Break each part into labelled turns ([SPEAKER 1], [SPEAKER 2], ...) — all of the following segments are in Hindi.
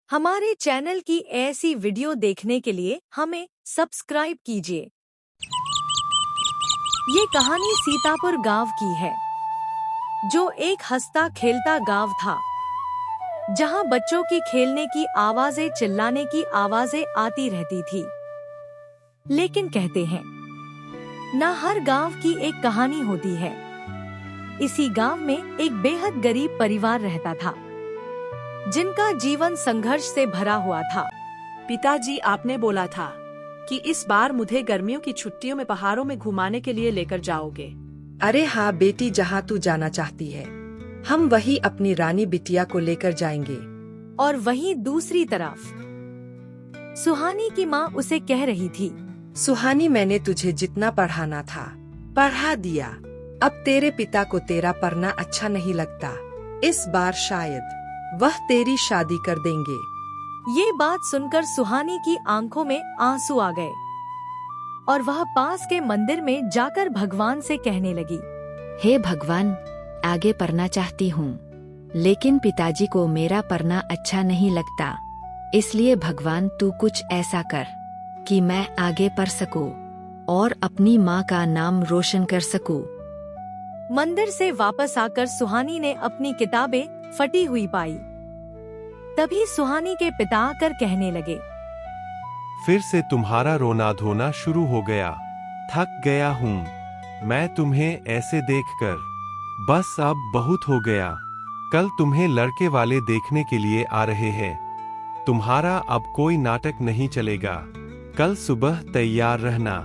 [SPEAKER 1] हमारे चैनल की ऐसी वीडियो देखने के लिए हमें सब्सक्राइब कीजिए। ये कहानी सीतापुर गांव की है, जो एक हंसता खेलता गांव था, जहां बच्चों की खेलने की आवाजें, चिल्लाने की आवाजें आती रहती थी। लेकिन कहते हैं ना, हर गांव की एक कहानी होती है। इसी गांव में एक बेहद गरीब परिवार रहता था, जिनका जीवन संघर्ष से भरा हुआ था।
[SPEAKER 2] पिताजी, आपने बोला था कि इस बार मुझे गर्मियों की छुट्टियों में पहाड़ों में घुमाने के लिए लेकर जाओगे।
[SPEAKER 3] अरे हाँ बेटी, जहाँ तू जाना चाहती है हम वही अपनी रानी बिटिया को लेकर जाएंगे।
[SPEAKER 1] और वहीं दूसरी तरफ सुहानी की माँ उसे कह रही थी,
[SPEAKER 3] सुहानी, मैंने तुझे जितना पढ़ाना था पढ़ा दिया। अब तेरे पिता को तेरा पढ़ना अच्छा नहीं लगता। इस बार शायद वह तेरी शादी कर देंगे।
[SPEAKER 1] ये बात सुनकर सुहानी की आंखों में आंसू आ गए और वह पास के मंदिर में जाकर भगवान से कहने लगी,
[SPEAKER 4] हे भगवान, आगे पढ़ना चाहती हूँ, लेकिन पिताजी को मेरा पढ़ना अच्छा नहीं लगता। इसलिए भगवान, तू कुछ ऐसा कर कि मैं आगे पढ़ सकूं और अपनी माँ का नाम रोशन कर सकूं।
[SPEAKER 1] मंदिर से वापस आकर सुहानी ने अपनी किताबें फटी हुई पाई। तभी सुहानी के पिता आकर कहने लगे,
[SPEAKER 5] फिर से तुम्हारा रोना धोना शुरू हो गया। थक गया हूँ मैं तुम्हें ऐसे देखकर। बस अब बहुत हो गया। कल तुम्हें लड़के वाले देखने के लिए आ रहे हैं। तुम्हारा अब कोई नाटक नहीं चलेगा। कल सुबह तैयार रहना।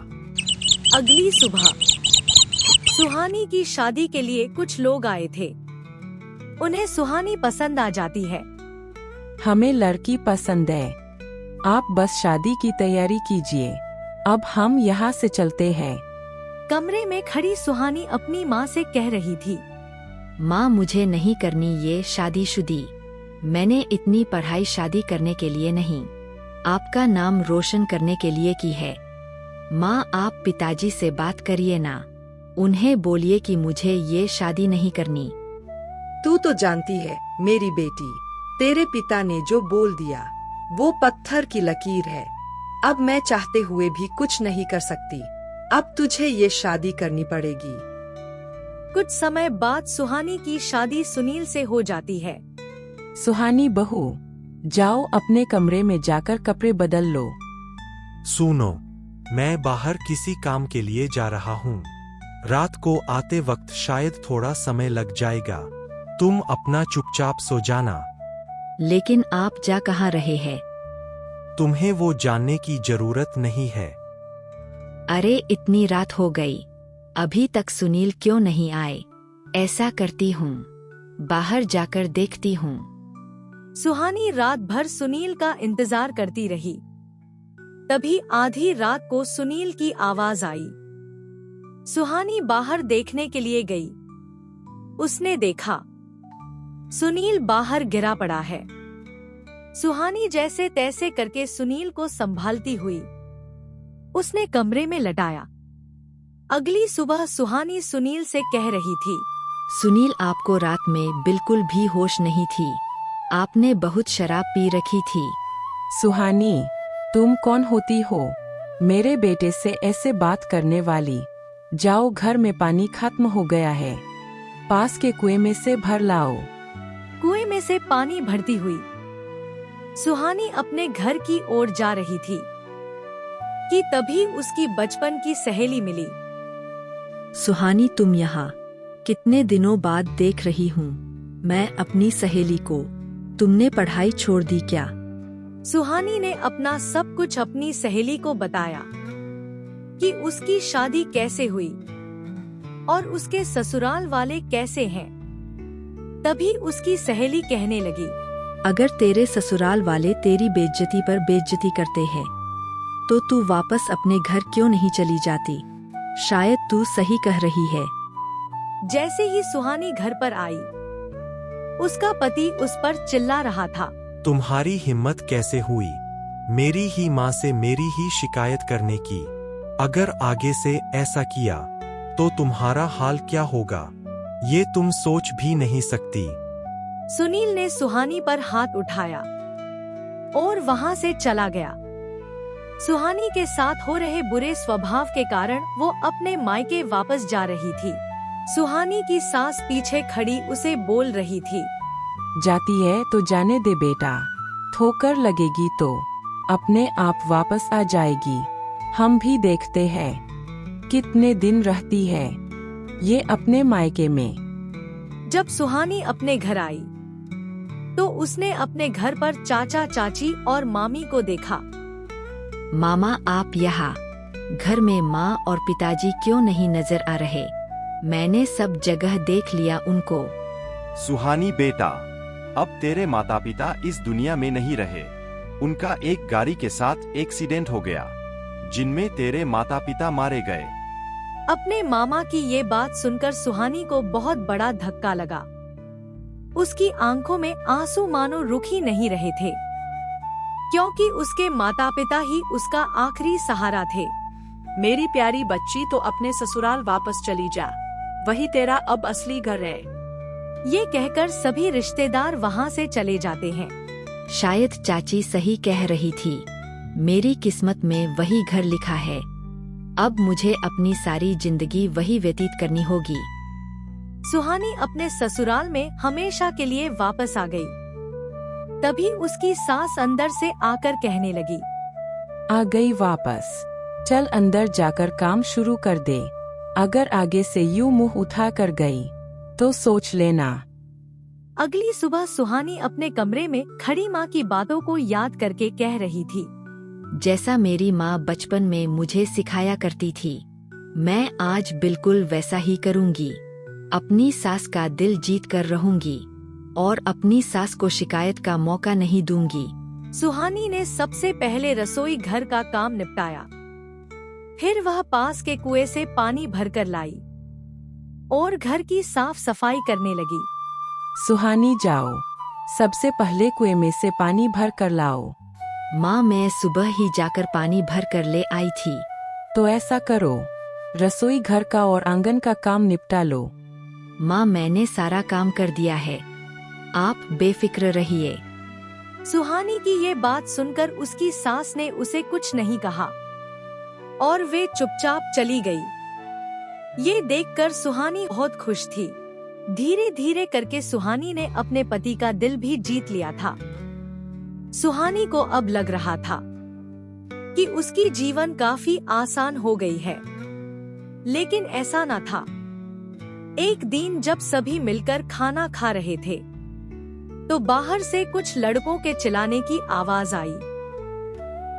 [SPEAKER 1] अगली सुबह सुहानी की शादी के लिए कुछ लोग आए थे। उन्हें सुहानी पसंद आ जाती है।
[SPEAKER 6] हमें लड़की पसंद है। आप बस शादी की तैयारी कीजिए। अब हम यहाँ से चलते हैं।
[SPEAKER 1] कमरे में खड़ी सुहानी अपनी माँ से कह रही थी,
[SPEAKER 4] माँ, मुझे नहीं करनी ये शादीशुदी। मैंने इतनी पढ़ाई शादी करने के लिए नहीं, आपका नाम रोशन करने के लिए की है। माँ, आप पिताजी से बात करिए ना। उन्हें बोलिए कि मुझे ये शादी नहीं करनी।
[SPEAKER 3] तू तो जानती है मेरी बेटी, तेरे पिता ने जो बोल दिया वो पत्थर की लकीर है। अब मैं चाहते हुए भी कुछ नहीं कर सकती। अब तुझे ये शादी करनी पड़ेगी।
[SPEAKER 1] कुछ समय बाद सुहानी की शादी सुनील से हो जाती है।
[SPEAKER 6] सुहानी बहू, जाओ अपने कमरे में जाकर कपड़े बदल लो।
[SPEAKER 7] सुनो, मैं बाहर किसी काम के लिए जा रहा हूँ। रात को आते वक्त शायद थोड़ा समय लग जाएगा। तुम अपना चुपचाप सो जाना।
[SPEAKER 4] लेकिन आप जा कहाँ रहे हैं?
[SPEAKER 7] तुम्हें वो जानने की जरूरत नहीं है।
[SPEAKER 4] अरे, इतनी रात हो गई, अभी तक सुनील क्यों नहीं आए? ऐसा करती हूँ, बाहर जाकर देखती हूँ।
[SPEAKER 1] सुहानी रात भर सुनील का इंतजार करती रही। तभी आधी रात को सुनील की आवाज आई। सुहानी बाहर देखने के लिए गई। उसने देखा सुनील बाहर गिरा पड़ा है। सुहानी जैसे तैसे करके सुनील को संभालती हुई उसने कमरे में लटाया। अगली सुबह सुहानी सुनील से कह रही थी,
[SPEAKER 4] सुनील, आपको रात में बिल्कुल भी होश नहीं थी। आपने बहुत शराब पी रखी थी।
[SPEAKER 6] सुहानी, तुम कौन होती हो मेरे बेटे से ऐसे बात करने वाली? जाओ, घर में पानी खत्म हो गया है, पास के कुएं में से भर लाओ।
[SPEAKER 1] कुएं में से पानी भरती हुई सुहानी अपने घर की ओर जा रही थी कि तभी उसकी बचपन की सहेली मिली।
[SPEAKER 4] सुहानी, तुम यहाँ कितने दिनों बाद देख रही हूँ मैं अपनी सहेली को। तुमने पढ़ाई छोड़ दी क्या?
[SPEAKER 1] सुहानी ने अपना सब कुछ अपनी सहेली को बताया कि उसकी शादी कैसे हुई और उसके ससुराल वाले कैसे हैं। तभी उसकी सहेली कहने लगी,
[SPEAKER 4] अगर तेरे ससुराल वाले तेरी बेइज्जती पर बेइज्जती करते हैं तो तू वापस अपने घर क्यों नहीं चली जाती? शायद तू सही कह रही है।
[SPEAKER 1] जैसे ही सुहानी घर पर आई, उसका पति उस पर चिल्ला रहा था,
[SPEAKER 7] तुम्हारी हिम्मत कैसे हुई मेरी ही माँ से मेरी ही शिकायत करने की? अगर आगे से ऐसा किया तो तुम्हारा हाल क्या होगा, ये तुम सोच भी नहीं सकती।
[SPEAKER 1] सुनील ने सुहानी पर हाथ उठाया और वहाँ से चला गया। सुहानी के साथ हो रहे बुरे स्वभाव के कारण वो अपने मायके वापस जा रही थी। सुहानी की सास पीछे खड़ी उसे बोल रही थी,
[SPEAKER 6] जाती है तो जाने दे बेटा, ठोकर लगेगी तो अपने आप वापस आ जाएगी। हम भी देखते हैं कितने दिन रहती है ये अपने मायके में।
[SPEAKER 1] जब सुहानी अपने घर आई तो उसने अपने घर पर चाचा चाची और मामी को देखा।
[SPEAKER 4] मामा आप यहाँ, घर में माँ और पिताजी क्यों नहीं नजर आ रहे? मैंने सब जगह देख लिया उनको।
[SPEAKER 8] सुहानी बेटा, अब तेरे माता पिता इस दुनिया में नहीं रहे। उनका एक गाड़ी के साथ एक्सीडेंट हो गया जिनमें तेरे माता पिता मारे गए।
[SPEAKER 1] अपने मामा की ये बात सुनकर सुहानी को बहुत बड़ा धक्का लगा। उसकी आंखों में आंसू मानो रुक ही नहीं रहे थे, क्योंकि उसके माता पिता ही उसका आखिरी सहारा थे।
[SPEAKER 2] मेरी प्यारी बच्ची, तो अपने ससुराल वापस चली जा, वही तेरा अब असली घर है।
[SPEAKER 1] ये कहकर सभी रिश्तेदार वहाँ से चले जाते हैं।
[SPEAKER 4] शायद चाची सही कह रही थी, मेरी किस्मत में वही घर लिखा है। अब मुझे अपनी सारी जिंदगी वही व्यतीत करनी होगी।
[SPEAKER 1] सुहानी अपने ससुराल में हमेशा के लिए वापस आ गई। तभी उसकी सास अंदर से आकर कहने लगी,
[SPEAKER 6] आ गई वापस, चल अंदर जाकर काम शुरू कर दे। अगर आगे से यूं मुंह उठा कर गई तो सोच लेना।
[SPEAKER 1] अगली सुबह सुहानी अपने कमरे में खड़ी माँ की बातों को याद करके कह रही थी,
[SPEAKER 4] जैसा मेरी माँ बचपन में मुझे सिखाया करती थी, मैं आज बिल्कुल वैसा ही करूँगी। अपनी सास का दिल जीत कर रहूंगी और अपनी सास को शिकायत का मौका नहीं दूंगी।
[SPEAKER 1] सुहानी ने सबसे पहले रसोई घर का काम निपटाया। फिर वह पास के कुएं से पानी भरकर लाई और घर की साफ सफाई करने लगी।
[SPEAKER 6] सुहानी जाओ, सबसे पहले कुएं में से पानी भर कर लाओ।
[SPEAKER 4] माँ मैं सुबह ही जाकर पानी भर कर ले आई थी।
[SPEAKER 6] तो ऐसा करो, रसोई घर का और आंगन का काम निपटा लो।
[SPEAKER 4] माँ मैंने सारा काम कर दिया है, आप बेफिक्र रहिए।
[SPEAKER 1] सुहानी की ये बात सुनकर उसकी सास ने उसे कुछ नहीं कहा और वे चुपचाप चली गई। ये देखकर सुहानी बहुत खुश थी। धीरे धीरे करके सुहानी ने अपने पति का दिल भी जीत लिया था। सुहानी को अब लग रहा था कि उसकी जीवन काफी आसान हो गई है, लेकिन ऐसा न था। एक दिन जब सभी मिलकर खाना खा रहे थे तो बाहर से कुछ लड़कों के चिल्लाने की आवाज आई।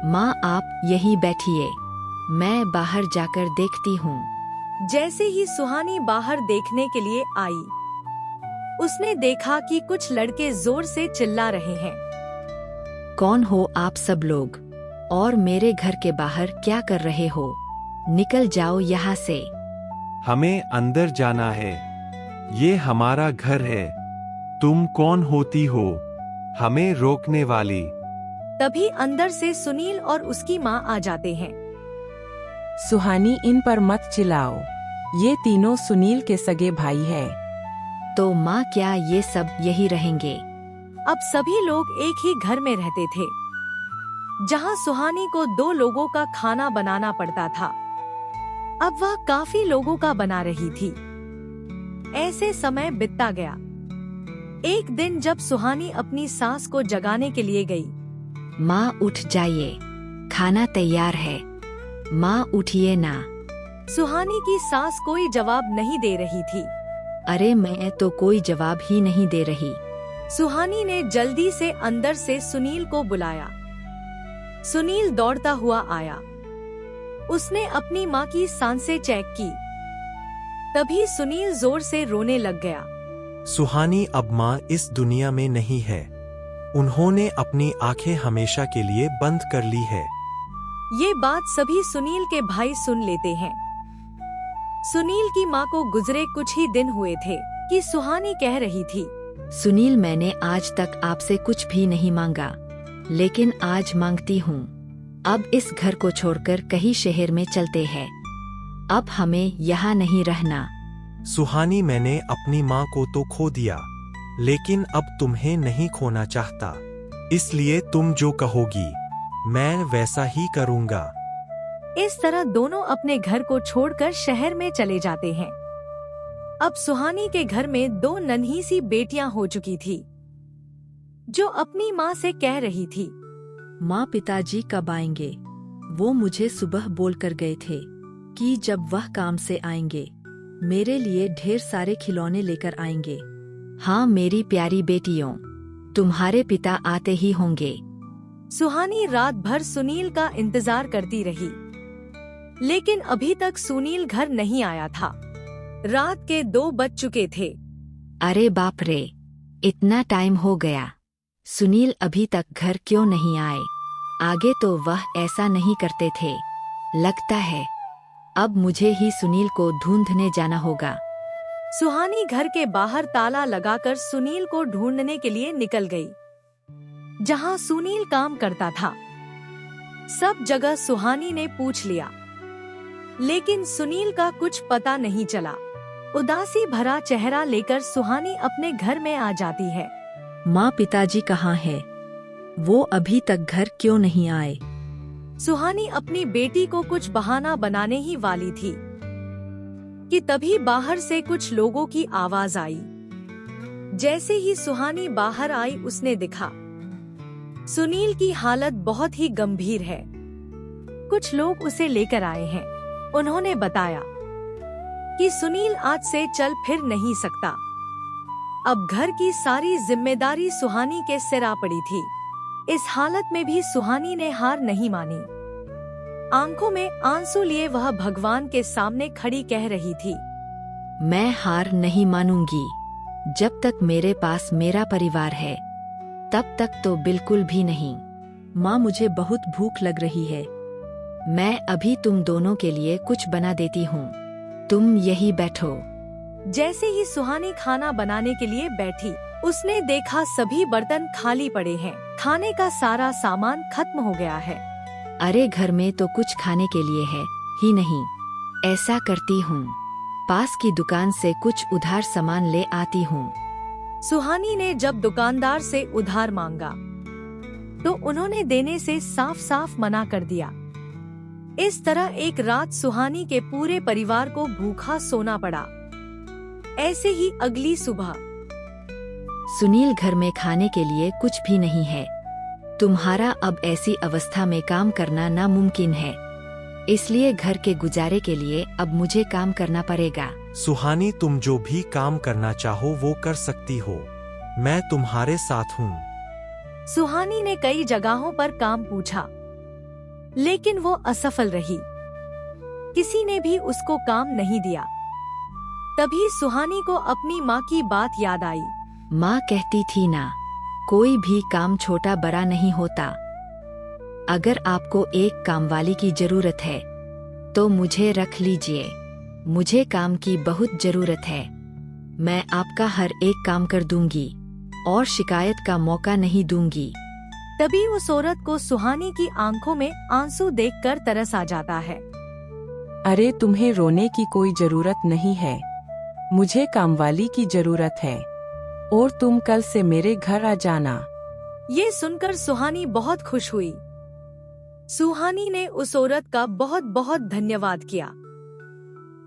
[SPEAKER 4] माँ आप यहीं बैठिए, मैं बाहर जाकर देखती हूँ।
[SPEAKER 1] जैसे ही सुहानी बाहर देखने के लिए आई, उसने देखा कि कुछ लड़के जोर से चिल्ला रहे हैं।
[SPEAKER 4] कौन हो आप सब लोग और मेरे घर के बाहर क्या कर रहे हो? निकल जाओ यहाँ से।
[SPEAKER 5] हमें अंदर जाना है, ये हमारा घर है। तुम कौन होती हो हमें रोकने वाली?
[SPEAKER 1] तभी अंदर से सुनील और उसकी माँ आ जाते हैं।
[SPEAKER 6] सुहानी इन पर मत चिल्लाओ, ये तीनों सुनील के सगे भाई है।
[SPEAKER 4] तो माँ क्या ये सब यही रहेंगे?
[SPEAKER 1] अब सभी लोग एक ही घर में रहते थे, जहाँ सुहानी को 2 लोगों का खाना बनाना पड़ता था। अब वह काफी लोगों का बना रही थी। ऐसे समय बीतता गया। एक दिन जब सुहानी अपनी सास को जगाने के लिए गई,
[SPEAKER 4] माँ उठ जाइए, खाना तैयार है। माँ उठिए ना।
[SPEAKER 1] सुहानी की सास कोई जवाब नहीं दे रही थी।
[SPEAKER 4] अरे मैं तो कोई जवाब ही नहीं दे रही।
[SPEAKER 1] सुहानी ने जल्दी से अंदर से सुनील को बुलाया। सुनील दौड़ता हुआ आया। उसने अपनी माँ की सांसें चेक की। तभी सुनील जोर से रोने लग गया।
[SPEAKER 7] सुहानी अब माँ इस दुनिया में नहीं है। उन्होंने अपनी आंखें हमेशा के लिए बंद कर ली है।
[SPEAKER 1] ये बात सभी सुनील के भाई सुन लेते हैं। सुनील की माँ को गुजरे कुछ ही दिन हुए थे कि सुहानी कह रही थी,
[SPEAKER 4] सुनील मैंने आज तक आपसे कुछ भी नहीं मांगा, लेकिन आज मांगती हूँ। अब इस घर को छोड़कर कहीं शहर में चलते हैं। अब हमें यहाँ नहीं रहना।
[SPEAKER 7] सुहानी मैंने अपनी माँ को तो खो दिया, लेकिन अब तुम्हें नहीं खोना चाहता। इसलिए तुम जो कहोगी मैं वैसा ही करूंगा।
[SPEAKER 1] इस तरह दोनों अपने घर को छोड़कर शहर में चले जाते हैं। अब सुहानी के घर में 2 नन्ही सी बेटियां हो चुकी थी, जो अपनी माँ से कह रही थी,
[SPEAKER 4] माँ पिताजी कब आएंगे? वो मुझे सुबह बोल कर गए थे कि जब वह काम से आएंगे मेरे लिए ढेर सारे खिलौने लेकर आएंगे। हाँ मेरी प्यारी बेटियों, तुम्हारे पिता आते ही होंगे।
[SPEAKER 1] सुहानी रात भर सुनील का इंतजार करती रही, लेकिन अभी तक सुनील घर नहीं आया था। रात के 2 बज चुके थे।
[SPEAKER 4] अरे बाप रे, इतना टाइम हो गया, सुनील अभी तक घर क्यों नहीं आए? आगे तो वह ऐसा नहीं करते थे। लगता है अब मुझे ही सुनील को ढूंढने जाना होगा।
[SPEAKER 1] सुहानी घर के बाहर ताला लगाकर सुनील को ढूंढने के लिए निकल गई, जहां सुनील काम करता था। सब जगह सुहानी ने पूछ लिया, लेकिन सुनील का कुछ पता नहीं चला। उदासी भरा चेहरा लेकर सुहानी अपने घर में आ जाती है।
[SPEAKER 4] माँ पिताजी कहाँ है? वो अभी तक घर क्यों नहीं आए?
[SPEAKER 1] सुहानी अपनी बेटी को कुछ बहाना बनाने ही वाली थी कि तभी बाहर से कुछ लोगों की आवाज आई। जैसे ही सुहानी बाहर आई उसने देखा सुनील की हालत बहुत ही गंभीर है। कुछ लोग उसे लेकर आए हैं। उन्होंने बताया कि सुनील आज से चल फिर नहीं सकता। अब घर की सारी जिम्मेदारी सुहानी के सिर आ पड़ी थी। इस हालत में भी सुहानी ने हार नहीं मानी। आंखों में आंसू लिए वह भगवान के सामने खड़ी कह रही थी,
[SPEAKER 4] मैं हार नहीं मानूंगी। जब तक मेरे पास मेरा परिवार है तब तक तो बिल्कुल भी नहीं। माँ मुझे बहुत भूख लग रही है, मैं अभी तुम दोनों के लिए कुछ बना देती हूँ, तुम यही बैठो।
[SPEAKER 1] जैसे ही सुहानी खाना बनाने के लिए बैठी, उसने देखा सभी बर्तन खाली पड़े हैं। खाने का सारा सामान खत्म हो गया है।
[SPEAKER 4] अरे घर में तो कुछ खाने के लिए है ही नहीं। ऐसा करती हूँ, पास की दुकान से कुछ उधार सामान ले आती हूँ।
[SPEAKER 1] सुहानी ने जब दुकानदार से उधार मांगा तो उन्होंने देने से साफ साफ मना कर दिया। इस तरह एक रात सुहानी के पूरे परिवार को भूखा सोना पड़ा। ऐसे ही अगली सुबह,
[SPEAKER 4] सुनील घर में खाने के लिए कुछ भी नहीं है। तुम्हारा अब ऐसी अवस्था में काम करना नामुमकिन है, इसलिए घर के गुजारे के लिए अब मुझे काम करना पड़ेगा।
[SPEAKER 7] सुहानी तुम जो भी काम करना चाहो वो कर सकती हो, मैं तुम्हारे साथ हूँ।
[SPEAKER 1] सुहानी ने कई जगहों पर काम पूछा, लेकिन वो असफल रही। किसी ने भी उसको काम नहीं दिया। तभी सुहानी को अपनी माँ की बात याद आई।
[SPEAKER 4] माँ कहती थी ना, कोई भी काम छोटा बड़ा नहीं होता। अगर आपको एक कामवाली की जरूरत है तो मुझे रख लीजिए, मुझे काम की बहुत जरूरत है। मैं आपका हर एक काम कर दूंगी और शिकायत का मौका नहीं दूंगी।
[SPEAKER 1] तभी उस औरत को सुहानी की आंखों में आंसू देखकर तरस आ जाता है।
[SPEAKER 6] अरे तुम्हें रोने की कोई जरूरत नहीं है, मुझे कामवाली की जरूरत है और तुम कल से मेरे घर आ जाना।
[SPEAKER 1] ये सुनकर सुहानी बहुत खुश हुई। सुहानी ने उस औरत का बहुत बहुत धन्यवाद किया।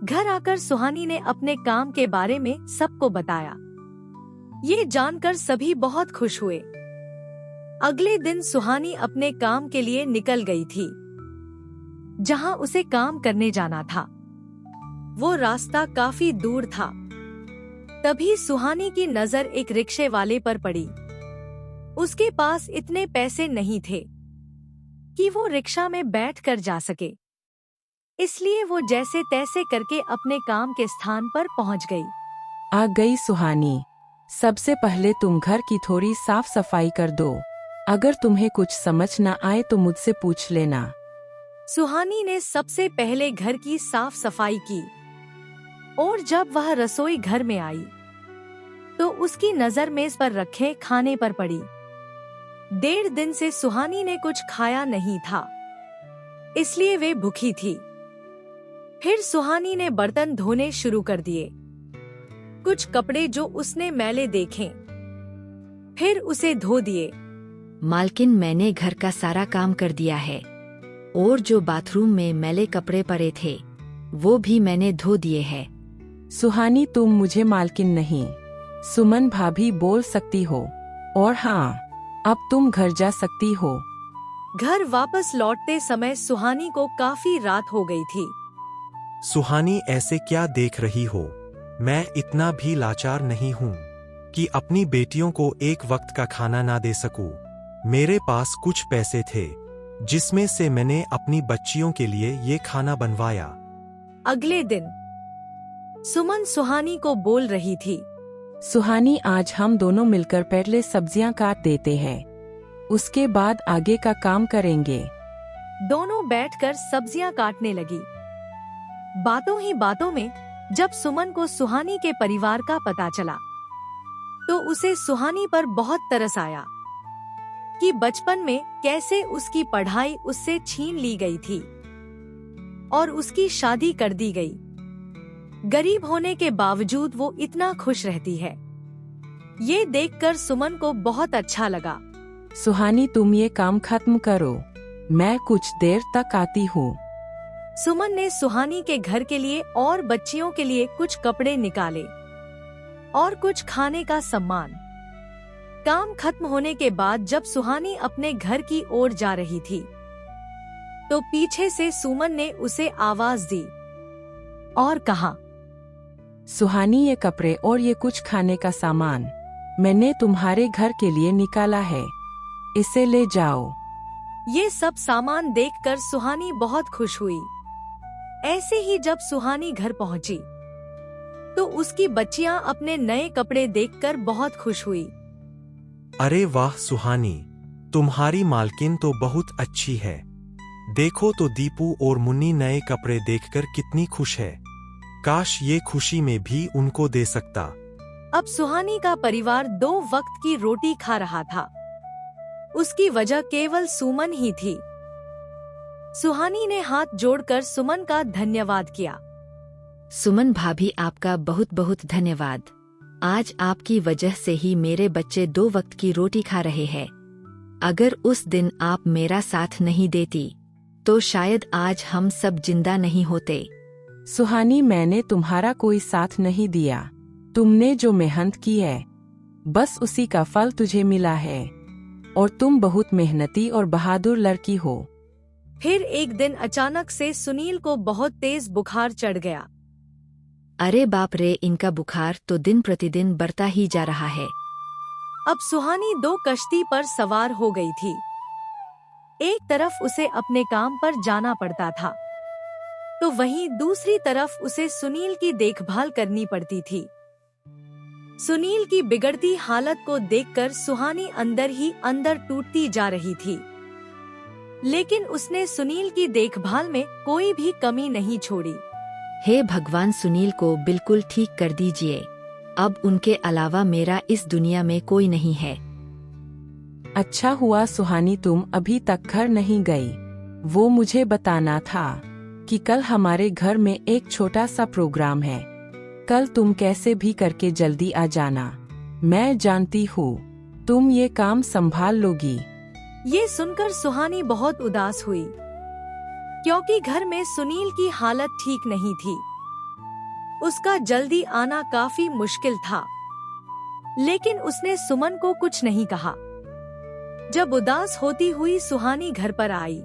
[SPEAKER 1] घर आकर सुहानी ने अपने काम के बारे में सबको बताया। ये जानकर सभी बहुत खुश हुए। अगले दिन सुहानी अपने काम के लिए निकल गई थी, जहां उसे काम करने जाना था। वो रास्ता काफी दूर था। तभी सुहानी की नजर एक रिक्शे वाले पर पड़ी। उसके पास इतने पैसे नहीं थे कि वो रिक्शा में बैठकर जा सके, इसलिए वो जैसे तैसे करके अपने काम के स्थान पर पहुंच गई।
[SPEAKER 6] आ गई सुहानी, सबसे पहले तुम घर की थोड़ी साफ सफाई कर दो। अगर तुम्हें कुछ समझ न आए तो मुझसे पूछ लेना।
[SPEAKER 1] सुहानी ने सबसे पहले घर की साफ सफाई की और जब वह रसोई घर में आई तो उसकी नजर मेज पर रखे खाने पर पड़ी। 1.5 दिन से सुहानी ने कुछ खाया नहीं था, इसलिए वे भूखी थी। फिर सुहानी ने बर्तन धोने शुरू कर दिए। कुछ कपड़े जो उसने मैले देखे, फिर उसे धो दिए।
[SPEAKER 4] मालकिन, मैंने घर का सारा काम कर दिया है और जो बाथरूम में मैले कपड़े पड़े थे वो भी मैंने धो दिए हैं।
[SPEAKER 6] सुहानी, तुम मुझे मालकिन नहीं, सुमन भाभी बोल सकती हो। और हाँ, अब तुम घर जा सकती हो।
[SPEAKER 1] घर वापस लौटते समय सुहानी को काफी रात हो गई थी।
[SPEAKER 7] सुहानी, ऐसे क्या देख रही हो? मैं इतना भी लाचार नहीं हूँ कि अपनी बेटियों को एक वक्त का खाना ना दे सकूं। मेरे पास कुछ पैसे थे जिसमें से मैंने अपनी बच्चियों के लिए ये खाना बनवाया।
[SPEAKER 1] अगले दिन सुमन सुहानी को बोल रही थी,
[SPEAKER 6] सुहानी, आज हम दोनों मिलकर पहले सब्जियां काट देते हैं, उसके बाद आगे का काम करेंगे।
[SPEAKER 1] दोनों बैठकर सब्जियां काटने लगी। बातों ही बातों में जब सुमन को सुहानी के परिवार का पता चला तो उसे सुहानी पर बहुत तरस आया कि बचपन में कैसे उसकी पढ़ाई उससे छीन ली गई थी और उसकी शादी कर दी गई। गरीब होने के बावजूद वो इतना खुश रहती है। ये देखकर सुमन को बहुत अच्छा लगा।
[SPEAKER 6] सुहानी, तुम ये काम खत्म करो, मैं कुछ देर तक आती हूँ।
[SPEAKER 1] सुमन ने सुहानी के घर के लिए और बच्चियों के लिए कुछ कपड़े निकाले और कुछ खाने का सामान। काम खत्म होने के बाद जब सुहानी अपने घर की ओर जा रही थी तो पीछे से सुमन ने उसे आवाज दी और कहा,
[SPEAKER 6] सुहानी, ये कपड़े और ये कुछ खाने का सामान मैंने तुम्हारे घर के लिए निकाला है, इसे ले जाओ।
[SPEAKER 1] ये सब सामान देखकर सुहानी बहुत खुश हुई। ऐसे ही जब सुहानी घर पहुंची तो उसकी बच्चियां अपने नए कपड़े देखकर बहुत खुश हुई।
[SPEAKER 7] अरे वाह सुहानी, तुम्हारी मालकिन तो बहुत अच्छी है। देखो तो दीपू और मुन्नी नए कपड़े देखकर कितनी खुश है। काश ये खुशी में भी उनको दे सकता।
[SPEAKER 1] अब सुहानी का परिवार 2 वक्त की रोटी खा रहा था। उसकी वजह केवल सुमन ही थी। सुहानी ने हाथ जोड़कर सुमन का धन्यवाद किया।
[SPEAKER 4] सुमन भाभी, आपका बहुत बहुत धन्यवाद। आज आपकी वजह से ही मेरे बच्चे 2 वक्त की रोटी खा रहे हैं। अगर उस दिन आप मेरा साथ नहीं देती तो शायद आज हम सब जिंदा नहीं होते।
[SPEAKER 6] सुहानी, मैंने तुम्हारा कोई साथ नहीं दिया। तुमने जो मेहनत की है बस उसी का फल तुझे मिला है और तुम बहुत मेहनती और बहादुर लड़की हो।
[SPEAKER 1] फिर एक दिन अचानक से सुनील को बहुत तेज बुखार चढ़ गया।
[SPEAKER 4] अरे बाप रे, इनका बुखार तो दिन प्रतिदिन बढ़ता ही जा रहा है।
[SPEAKER 1] अब सुहानी 2 कश्ती पर सवार हो गई थी। एक तरफ उसे अपने काम पर जाना पड़ता था तो वहीं दूसरी तरफ उसे सुनील की देखभाल करनी पड़ती थी। सुनील की बिगड़ती हालत को देखकर सुहानी अंदर ही अंदर टूटती जा रही थी, लेकिन उसने सुनील की देखभाल में कोई भी कमी नहीं छोड़ी।
[SPEAKER 4] हे भगवान, सुनील को बिल्कुल ठीक कर दीजिए। अब उनके अलावा मेरा इस दुनिया में कोई नहीं है।
[SPEAKER 6] अच्छा हुआ सुहानी तुम अभी तक घर नहीं गई। वो मुझे बताना था कि कल हमारे घर में एक छोटा सा प्रोग्राम है। कल तुम कैसे भी करके जल्दी आ जाना। मैं जानती हूँ तुम ये काम संभाल लोगी।
[SPEAKER 1] ये सुनकर सुहानी बहुत उदास हुई क्योंकि घर में सुनील की हालत ठीक नहीं थी। उसका जल्दी आना काफी मुश्किल था, लेकिन उसने सुमन को कुछ नहीं कहा। जब उदास होती हुई सुहानी घर पर आई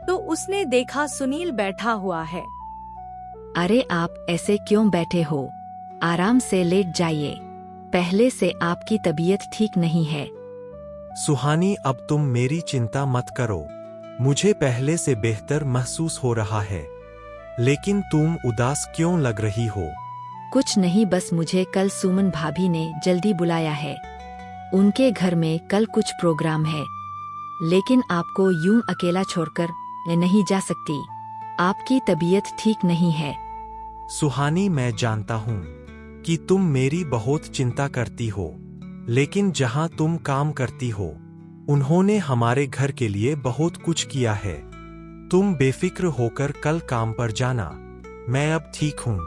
[SPEAKER 1] तो उसने देखा सुनील बैठा हुआ है।
[SPEAKER 4] अरे आप ऐसे क्यों बैठे हो? आराम से लेट जाइए। पहले से आपकी तबीयत ठीक नहीं है।
[SPEAKER 7] सुहानी, अब तुम मेरी चिंता मत करो। मुझे पहले से बेहतर महसूस हो रहा है। लेकिन तुम उदास क्यों लग रही हो?
[SPEAKER 4] कुछ नहीं, बस मुझे कल सुमन भाभी ने जल्दी बुलाया है। उनके घर में कल कुछ प्रोग्राम है, लेकिन आपको यूं अकेला छोड़कर मैं नहीं जा सकती। आपकी तबीयत ठीक नहीं है।
[SPEAKER 7] सुहानी, मैं जानता हूँ कि तुम मेरी बहुत चिंता करती हो, लेकिन जहाँ तुम काम करती हो उन्होंने हमारे घर के लिए बहुत कुछ किया है। तुम बेफिक्र होकर कल काम पर जाना। मैं अब ठीक हूँ।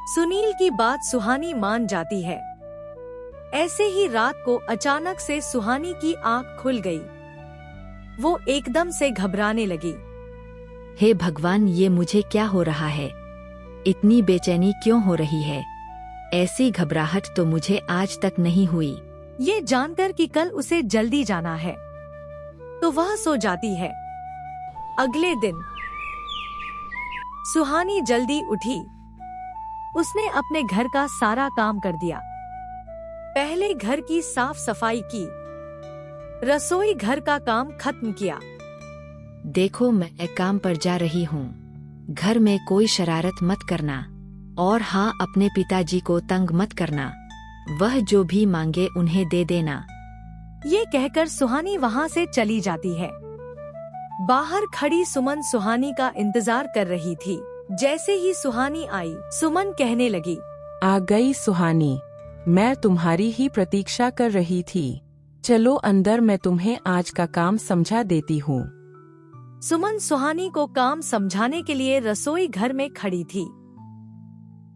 [SPEAKER 1] सुनील की बात सुहानी मान जाती है। ऐसे ही रात को अचानक से सुहानी की आंख खुल गई। वो एकदम से घबराने लगी।
[SPEAKER 4] हे भगवान, ये मुझे क्या हो रहा है? इतनी बेचैनी क्यों हो रही है? ऐसी घबराहट तो मुझे आज तक नहीं हुई।
[SPEAKER 1] ये जानकर कि कल उसे जल्दी जाना है तो वह सो जाती है। अगले दिन सुहानी जल्दी उठी। उसने अपने घर का सारा काम कर दिया। पहले घर की साफ सफाई की, रसोई घर का काम खत्म किया।
[SPEAKER 4] देखो, मैं काम पर जा रही हूँ। घर में कोई शरारत मत करना, और हाँ, अपने पिताजी को तंग मत करना। वह जो भी मांगे उन्हें दे देना।
[SPEAKER 1] ये कहकर सुहानी वहाँ से चली जाती है। बाहर खड़ी सुमन सुहानी का इंतजार कर रही थी। जैसे ही सुहानी आई, सुमन कहने लगी,
[SPEAKER 6] आ गई सुहानी, मैं तुम्हारी ही प्रतीक्षा कर रही थी। चलो अंदर, मैं तुम्हें आज का काम समझा देती हूँ।
[SPEAKER 1] सुमन सुहानी को काम समझाने के लिए रसोई घर में खड़ी थी।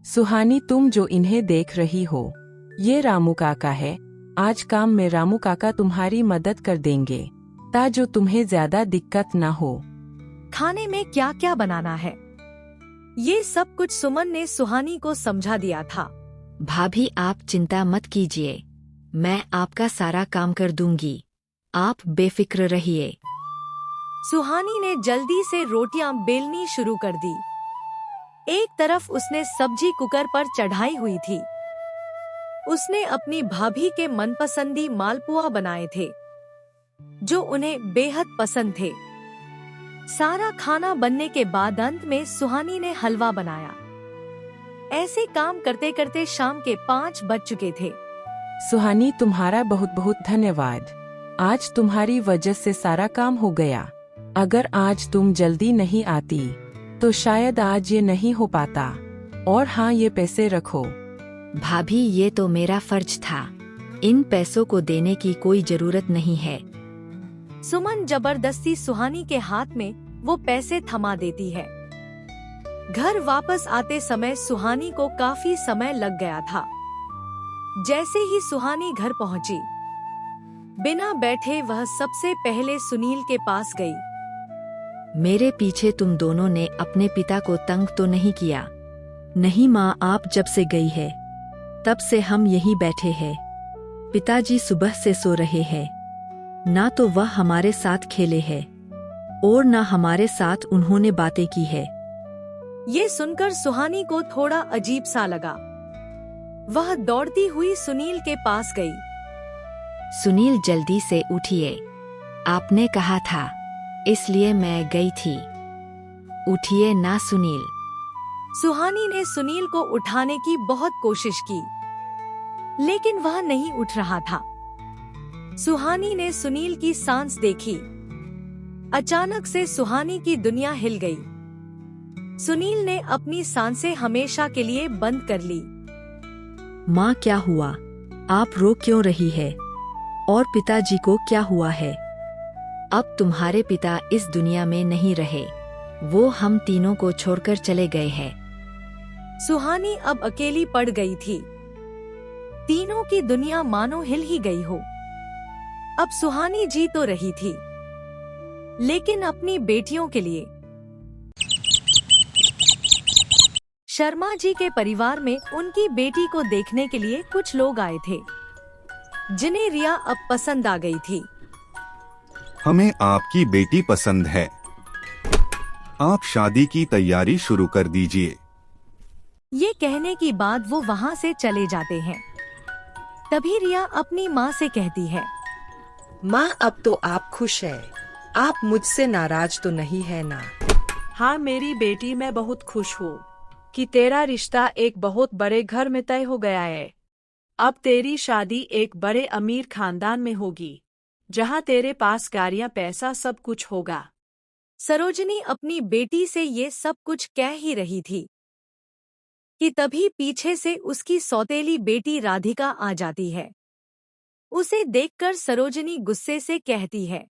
[SPEAKER 6] सुहानी, तुम जो इन्हें देख रही हो, ये रामू काका है। आज काम में रामू काका तुम्हारी मदद कर देंगे, ताजो तुम्हें ज्यादा दिक्कत न हो।
[SPEAKER 1] खाने में क्या क्या बनाना है, ये सब कुछ सुमन ने सुहानी को समझा दिया था।
[SPEAKER 4] भाभी, आप चिंता मत कीजिए, मैं आपका सारा काम कर दूंगी। आप बेफिक्र रहिए।
[SPEAKER 1] सुहानी ने जल्दी से रोटियां बेलनी शुरू कर दी। एक तरफ उसने सब्जी कुकर पर चढ़ाई हुई थी। उसने अपनी भाभी के मनपसंदी मालपुआ बनाए थे, जो उन्हें बेहद पसंद थे। सारा खाना बनने के बाद अंत में सुहानी ने हलवा बनाया। ऐसे काम करते करते शाम के 5 बज चुके थे।
[SPEAKER 6] सुहानी, तुम्हारा बहुत बहुत धन्यवाद। आज तुम्हारी वजह से सारा काम हो गया। अगर आज तुम जल्दी नहीं आती तो शायद आज ये नहीं हो पाता। और हाँ, ये पैसे रखो।
[SPEAKER 4] भाभी, ये तो मेरा फर्ज था। इन पैसों को देने की कोई जरूरत नहीं है।
[SPEAKER 1] सुमन जबरदस्ती सुहानी के हाथ में वो पैसे थमा देती है। घर वापस आते समय सुहानी को काफी समय लग गया था। जैसे ही सुहानी घर पहुंची, बिना बैठे वह सबसे पहले सुनील के पास गई।
[SPEAKER 4] मेरे पीछे तुम दोनों ने अपने पिता को तंग तो नहीं किया? नहीं माँ, आप जब से गई है तब से हम यहीं बैठे हैं। पिताजी सुबह से सो रहे हैं। ना तो वह हमारे साथ खेले हैं और ना हमारे साथ उन्होंने बातें की है।
[SPEAKER 1] ये सुनकर सुहानी को थोड़ा अजीब सा लगा। वह दौड़ती हुई सुनील के पास गई।
[SPEAKER 4] सुनील, जल्दी से उठिए। आपने कहा था, इसलिए मैं गई थी। उठिए ना सुनील।
[SPEAKER 1] सुहानी ने सुनील को उठाने की बहुत कोशिश की, लेकिन वह नहीं उठ रहा था। सुहानी ने सुनील की सांस देखी। अचानक से सुहानी की दुनिया हिल गई। सुनील ने अपनी सांसें हमेशा के लिए बंद कर ली।
[SPEAKER 4] माँ, क्या हुआ? आप रो क्यों रही है? और पिताजी को क्या हुआ है? अब तुम्हारे पिता इस दुनिया में नहीं रहे। वो हम तीनों को छोड़कर चले गए हैं।
[SPEAKER 1] सुहानी अब अकेली पड़ गई थी। तीनों की दुनिया मानो हिल ही गई हो। अब सुहानी जी तो रही थी, लेकिन अपनी बेटियों के लिए। शर्मा जी के परिवार में उनकी बेटी को देखने के लिए कुछ लोग आए थे, जिन्हें रिया अब पसंद आ गई थी।
[SPEAKER 9] हमें आपकी बेटी पसंद है। आप शादी की तैयारी शुरू कर दीजिए।
[SPEAKER 1] ये कहने की बाद वो वहाँ से चले जाते हैं। तभी रिया अपनी माँ से कहती है,
[SPEAKER 3] माँ, अब तो आप खुश है। आप मुझसे नाराज तो नहीं है ना?
[SPEAKER 2] हाँ मेरी बेटी, मैं बहुत खुश हूँ कि तेरा रिश्ता एक बहुत बड़े घर में तय हो गया है। अब तेरी शादी एक बड़े अमीर खानदान में होगी, जहाँ तेरे पास गाड़ियाँ, पैसा, सब कुछ होगा।
[SPEAKER 1] सरोजनी अपनी बेटी से ये सब कुछ कह ही रही थी कि तभी पीछे से उसकी सौतेली बेटी राधिका आ जाती है। उसे देखकर सरोजनी गुस्से से कहती है,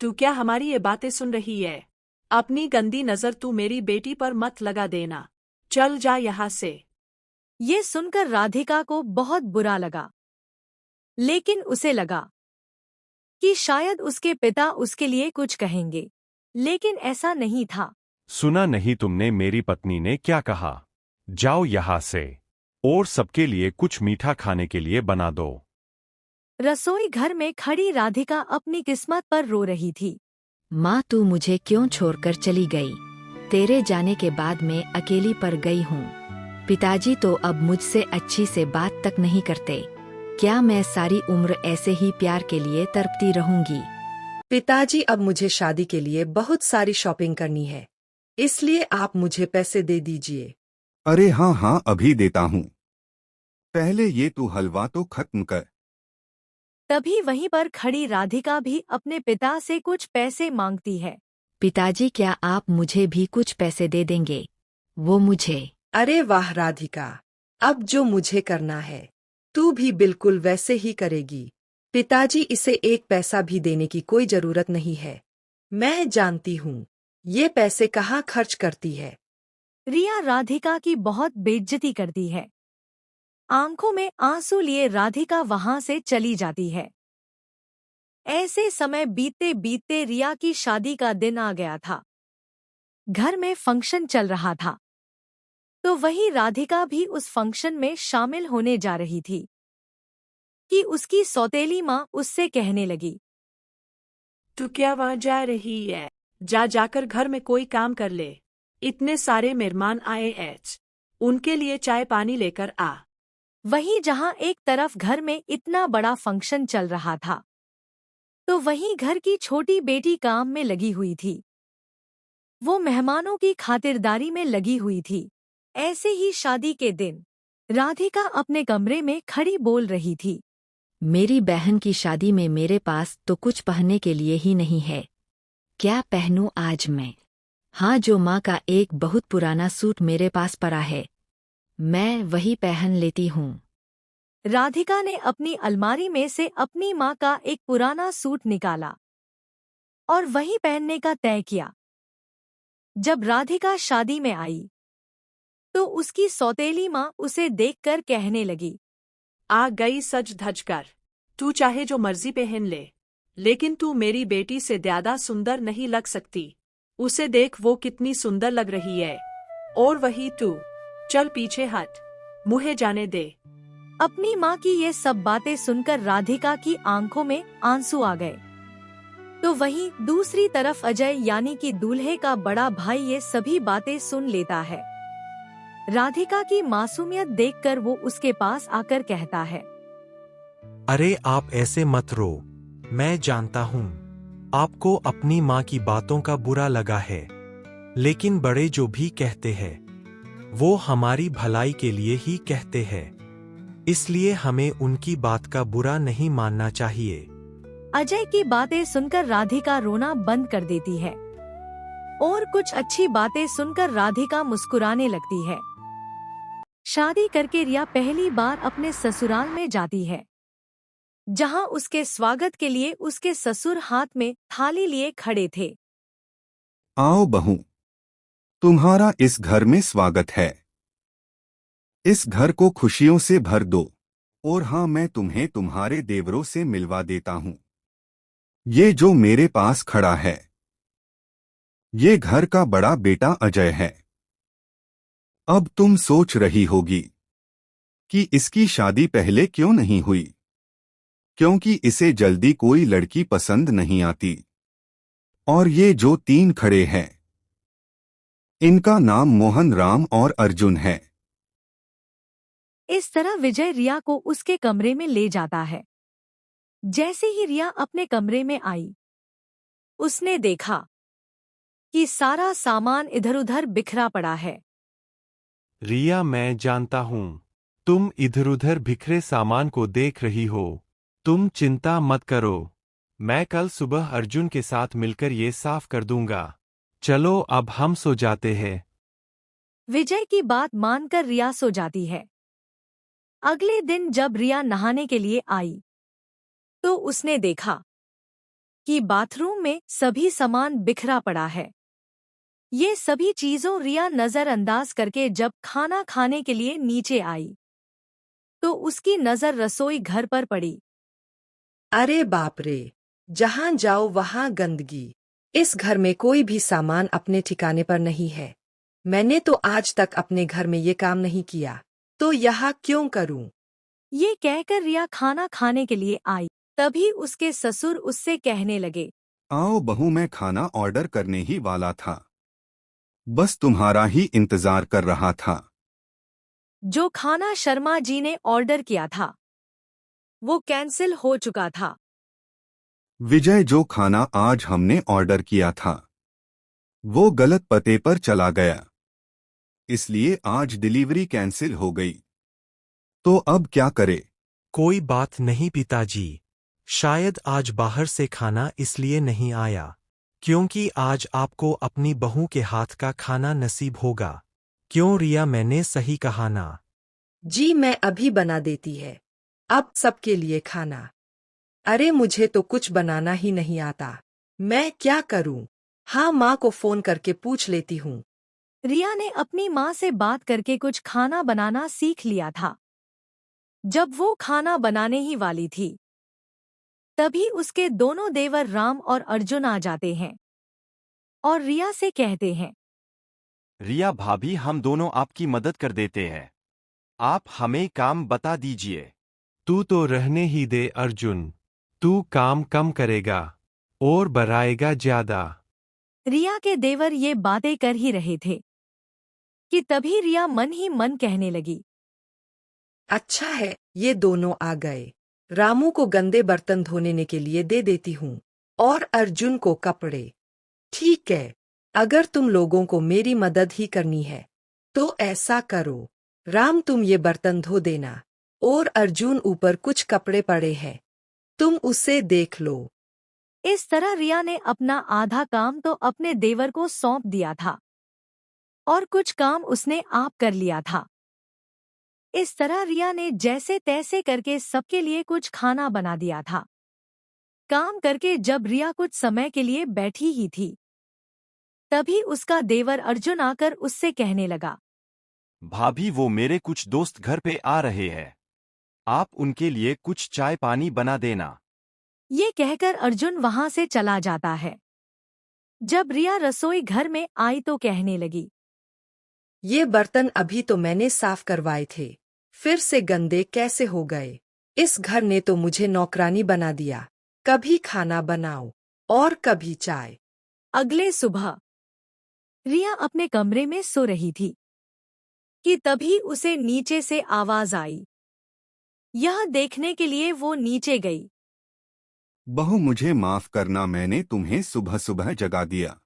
[SPEAKER 2] तू क्या हमारी ये बातें सुन रही है? अपनी गंदी नजर तू मेरी बेटी पर मत लगा देना। चल जा यहाँ से।
[SPEAKER 1] ये सुनकर राधिका को बहुत बुरा लगा। लेकिन उसे लगा कि शायद उसके पिता उसके लिए कुछ कहेंगे, लेकिन ऐसा नहीं था।
[SPEAKER 5] सुना नहीं तुमने मेरी पत्नी ने क्या कहा? जाओ यहाँ से और सबके लिए कुछ मीठा खाने के लिए बना दो।
[SPEAKER 1] रसोई घर में खड़ी राधिका अपनी किस्मत पर रो रही थी।
[SPEAKER 4] माँ तू मुझे क्यों छोड़कर चली गई? तेरे जाने के बाद मैं अकेली पड़ गई हूँ। पिताजी तो अब मुझसे अच्छी से बात तक नहीं करते। क्या मैं सारी उम्र ऐसे ही प्यार के लिए तड़पती रहूंगी?
[SPEAKER 3] पिताजी अब मुझे शादी के लिए बहुत सारी शॉपिंग करनी है, इसलिए आप मुझे पैसे दे दीजिए।
[SPEAKER 9] अरे हाँ हाँ, अभी देता हूँ। पहले ये तू हलवा तो खत्म कर।
[SPEAKER 1] तभी वहीं पर खड़ी राधिका भी अपने पिता से कुछ पैसे मांगती है।
[SPEAKER 4] पिताजी क्या आप मुझे भी कुछ पैसे दे देंगे? वो मुझे।
[SPEAKER 3] अरे वाह राधिका, अब जो मुझे करना है तू भी बिल्कुल वैसे ही करेगी। पिताजी इसे एक पैसा भी देने की कोई जरूरत नहीं है। मैं जानती हूँ ये पैसे कहाँ खर्च करती है।
[SPEAKER 1] रिया राधिका की बहुत बेइज्जती करती है। आंखों में आंसू लिए राधिका वहां से चली जाती है। ऐसे समय बीतते बीतते रिया की शादी का दिन आ गया था। घर में फंक्शन चल रहा था, तो वही राधिका भी उस फंक्शन में शामिल होने जा रही थी कि उसकी सौतेली माँ उससे कहने लगी,
[SPEAKER 2] तू क्या वहां जा रही है? जाकर घर में कोई काम कर ले। इतने सारे मेहमान आए हैं, उनके लिए चाय पानी लेकर आ।
[SPEAKER 1] वहीं जहां एक तरफ घर में इतना बड़ा फंक्शन चल रहा था, तो वहीं घर की छोटी बेटी काम में लगी हुई थी। वो मेहमानों की खातिरदारी में लगी हुई थी। ऐसे ही शादी के दिन राधिका अपने कमरे में खड़ी बोल रही थी,
[SPEAKER 4] मेरी बहन की शादी में मेरे पास तो कुछ पहनने के लिए ही नहीं है। क्या पहनूं आज मैं? हाँ, जो माँ का एक बहुत पुराना सूट मेरे पास पड़ा है, मैं वही पहन लेती हूँ।
[SPEAKER 1] राधिका ने अपनी अलमारी में से अपनी माँ का एक पुराना सूट निकाला और वही पहनने का तय किया। जब राधिका शादी में आई, तो उसकी सौतेली माँ उसे देखकर कहने लगी,
[SPEAKER 2] आ गई सज धज कर। तू चाहे जो मर्जी पहन ले, लेकिन तू मेरी बेटी से ज्यादा सुंदर नहीं लग सकती। उसे देख, वो कितनी सुंदर लग रही है। और वही तू, चल पीछे हट, मुझे जाने दे।
[SPEAKER 1] अपनी माँ की ये सब बातें सुनकर राधिका की आंखों में आंसू आ गए। तो वहीं दूसरी तरफ अजय यानी कि दूल्हे का बड़ा भाई ये सभी बातें सुन लेता है। राधिका की मासूमियत देखकर वो उसके पास आकर कहता है,
[SPEAKER 7] अरे आप ऐसे मत रो। मैं जानता हूँ आपको अपनी माँ की बातों का बुरा लगा है, लेकिन बड़े जो भी कहते हैं वो हमारी भलाई के लिए ही कहते हैं, इसलिए हमें उनकी बात का बुरा नहीं मानना चाहिए।
[SPEAKER 1] अजय की बातें सुनकर राधिका रोना बंद कर देती है और कुछ अच्छी बातें सुनकर राधिका मुस्कुराने लगती है। शादी करके रिया पहली बार अपने ससुराल में जाती है, जहां उसके स्वागत के लिए उसके ससुर हाथ में थाली लिए खड़े थे।
[SPEAKER 9] आओ बहू, तुम्हारा इस घर में स्वागत है। इस घर को खुशियों से भर दो। और हाँ, मैं तुम्हें तुम्हारे देवरों से मिलवा देता हूँ। ये जो मेरे पास खड़ा है, ये घर का बड़ा बेटा अजय है। अब तुम सोच रही होगी कि इसकी शादी पहले क्यों नहीं हुई, क्योंकि इसे जल्दी कोई लड़की पसंद नहीं आती। और ये जो तीन खड़े हैं, इनका नाम मोहन, राम और अर्जुन है।
[SPEAKER 1] इस तरह विजय रिया को उसके कमरे में ले जाता है। जैसे ही रिया अपने कमरे में आई, उसने देखा कि सारा सामान इधर-उधर बिखरा पड़ा है।
[SPEAKER 5] रिया, मैं जानता हूँ तुम इधर-उधर बिखरे सामान को देख रही हो। तुम चिंता मत करो, मैं कल सुबह अर्जुन के साथ मिलकर ये साफ कर दूंगा। चलो अब हम सो जाते हैं।
[SPEAKER 1] विजय की बात मानकर रिया सो जाती है। अगले दिन जब रिया नहाने के लिए आई, तो उसने देखा कि बाथरूम में सभी सामान बिखरा पड़ा है। ये सभी चीजों रिया नजरअंदाज करके जब खाना खाने के लिए नीचे आई, तो उसकी नजर रसोई घर पर पड़ी।
[SPEAKER 3] अरे बाप रे, जहाँ जाओ वहाँ गंदगी। इस घर में कोई भी सामान अपने ठिकाने पर नहीं है। मैंने तो आज तक अपने घर में ये काम नहीं किया, तो यहाँ क्यों करूं?
[SPEAKER 1] ये कहकर रिया खाना खाने के लिए आई। तभी उसके ससुर उससे कहने लगे,
[SPEAKER 9] आओ बहू, मैं खाना ऑर्डर करने ही वाला था, बस तुम्हारा ही इंतजार कर रहा था।
[SPEAKER 1] जो खाना शर्मा जी ने ऑर्डर किया था वो कैंसिल हो चुका था।
[SPEAKER 9] विजय, जो खाना आज हमने ऑर्डर किया था वो गलत पते पर चला गया, इसलिए आज डिलीवरी कैंसिल हो गई। तो अब क्या करे?
[SPEAKER 7] कोई बात नहीं पिताजी, शायद आज बाहर से खाना इसलिए नहीं आया क्योंकि आज आपको अपनी बहू के हाथ का खाना नसीब होगा। क्यों रिया, मैंने सही कहा ना?
[SPEAKER 3] जी, मैं अभी बना देती है अब सबके लिए खाना। अरे मुझे तो कुछ बनाना ही नहीं आता, मैं क्या करूं? हाँ, माँ को फोन करके पूछ लेती हूँ।
[SPEAKER 1] रिया ने अपनी माँ से बात करके कुछ खाना बनाना सीख लिया था। जब वो खाना बनाने ही वाली थी तभी उसके दोनों देवर राम और अर्जुन आ जाते हैं और रिया से कहते हैं,
[SPEAKER 8] रिया भाभी, हम दोनों आपकी मदद कर देते हैं, आप हमें काम बता दीजिए।
[SPEAKER 5] तू तो रहने ही दे अर्जुन, तू काम कम करेगा और बढ़ाएगा ज्यादा।
[SPEAKER 1] रिया के देवर ये बातें कर ही रहे थे कि तभी रिया मन ही मन कहने लगी,
[SPEAKER 3] अच्छा है, ये दोनों आ गए। रामू को गंदे बर्तन धोने के लिए दे देती हूँ और अर्जुन को कपड़े। ठीक है, अगर तुम लोगों को मेरी मदद ही करनी है तो ऐसा करो। राम, तुम ये बर्तन धो देना और अर्जुन, ऊपर कुछ कपड़े पड़े हैं, तुम उसे देख लो।
[SPEAKER 1] इस तरह रिया ने अपना आधा काम तो अपने देवर को सौंप दिया था और कुछ काम उसने आप कर लिया था। इस तरह रिया ने जैसे तैसे करके सबके लिए कुछ खाना बना दिया था। काम करके जब रिया कुछ समय के लिए बैठी ही थी तभी उसका देवर अर्जुन आकर उससे कहने लगा,
[SPEAKER 8] भाभी, वो मेरे कुछ दोस्त घर पे आ रहे हैं, आप उनके लिए कुछ चाय पानी बना देना।
[SPEAKER 1] ये कहकर अर्जुन वहां से चला जाता है। जब रिया रसोई घर में आई तो कहने लगी,
[SPEAKER 3] ये बर्तन अभी तो मैंने साफ करवाए थे, फिर से गंदे कैसे हो गए? इस घर ने तो मुझे नौकरानी बना दिया, कभी खाना बनाओ और कभी चाय।
[SPEAKER 1] अगले सुबह रिया अपने कमरे में सो रही थी कि तभी उसे नीचे से आवाज आई। यह देखने के लिए वो नीचे गई।
[SPEAKER 9] बहू, मुझे माफ करना, मैंने तुम्हें सुबह सुबह जगा दिया,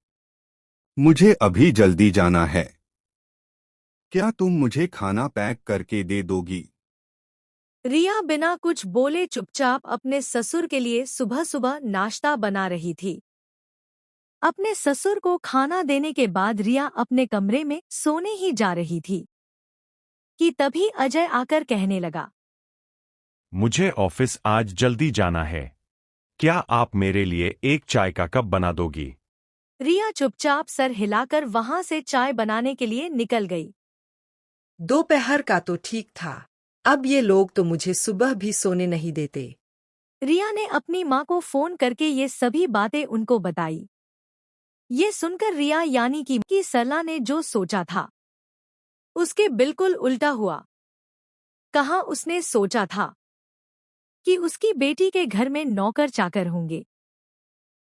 [SPEAKER 9] मुझे अभी जल्दी जाना है। क्या तुम मुझे खाना पैक करके दे दोगी?
[SPEAKER 1] रिया बिना कुछ बोले चुपचाप अपने ससुर के लिए सुबह सुबह नाश्ता बना रही थी। अपने ससुर को खाना देने के बाद रिया अपने कमरे में सोने ही जा रही थी कि तभी अजय आकर कहने लगा,
[SPEAKER 5] मुझे ऑफिस आज जल्दी जाना है, क्या आप मेरे लिए एक चाय का कप बना दोगी?
[SPEAKER 1] रिया चुपचाप सर हिलाकर वहां से चाय बनाने के लिए निकल गई।
[SPEAKER 3] दोपहर का तो ठीक था, अब ये लोग तो मुझे सुबह भी सोने नहीं देते।
[SPEAKER 1] रिया ने अपनी माँ को फोन करके ये सभी बातें उनको बताई। ये सुनकर रिया यानी कि सरला ने जो सोचा था उसके बिल्कुल उल्टा हुआ। कहाँ उसने सोचा था कि उसकी बेटी के घर में नौकर चाकर होंगे।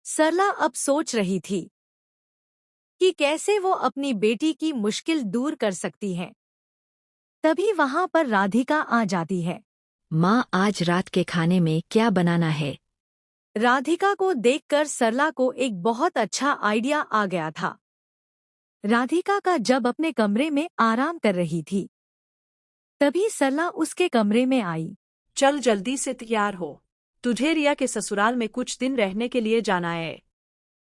[SPEAKER 1] सरला अब सोच रही थी कि कैसे वो अपनी बेटी की मुश्किल दूर कर सकती है। तभी वहां पर राधिका आ जाती है।
[SPEAKER 4] माँ, आज रात के खाने में क्या बनाना है?
[SPEAKER 1] राधिका को देखकर सरला को एक बहुत अच्छा आइडिया आ गया था। राधिका का जब अपने कमरे में आराम कर रही थी तभी सरला उसके कमरे में आई।
[SPEAKER 2] चल जल्दी से तैयार हो, तुझे रिया के ससुराल में कुछ दिन रहने के लिए जाना है।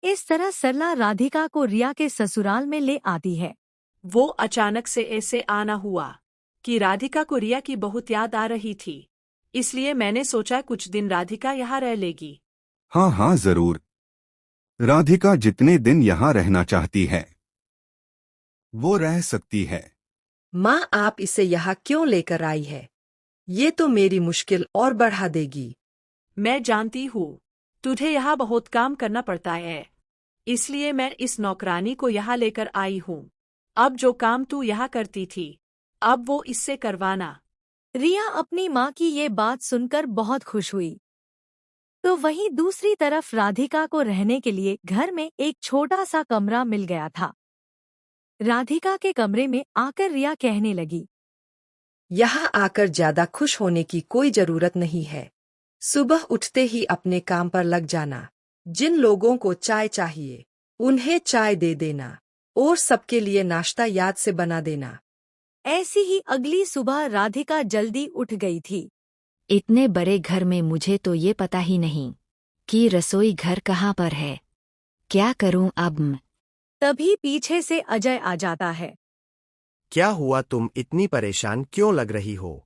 [SPEAKER 1] इस तरह सरला राधिका को रिया के ससुराल में ले आती है।
[SPEAKER 2] वो अचानक से ऐसे आना हुआ कि राधिका को रिया की बहुत याद आ रही थी, इसलिए मैंने सोचा कुछ दिन राधिका यहाँ रह लेगी।
[SPEAKER 9] हाँ हाँ, जरूर। राधिका जितने दिन यहाँ रहना चाहती है वो रह सकती है।
[SPEAKER 3] माँ, आप इसे यहाँ क्यों लेकर आई है? ये तो मेरी मुश्किल और बढ़ा देगी।
[SPEAKER 2] मैं जानती हूँ तुझे यहाँ बहुत काम करना पड़ता है, इसलिए मैं इस नौकरानी को यहाँ लेकर आई हूँ। अब जो काम तू यहाँ करती थी, अब वो इससे करवाना।
[SPEAKER 1] रिया अपनी माँ की ये बात सुनकर बहुत खुश हुई। तो वहीं दूसरी तरफ राधिका को रहने के लिए घर में एक छोटा सा कमरा मिल गया था। राधिका के कमरे में आकर रिया कहने लगी,
[SPEAKER 3] यहाँ आकर ज्यादा खुश होने की कोई जरूरत नहीं है। सुबह उठते ही अपने काम पर लग जाना। जिन लोगों को चाय चाहिए उन्हें चाय दे देना और सबके लिए नाश्ता याद से बना देना।
[SPEAKER 1] ऐसी ही अगली सुबह राधिका जल्दी उठ गई थी।
[SPEAKER 4] इतने बड़े घर में मुझे तो ये पता ही नहीं कि रसोई घर कहाँ पर है। क्या करूं अब मैं?
[SPEAKER 1] तभी पीछे से अजय आ जाता है।
[SPEAKER 10] क्या हुआ, तुम इतनी परेशान क्यों लग रही हो?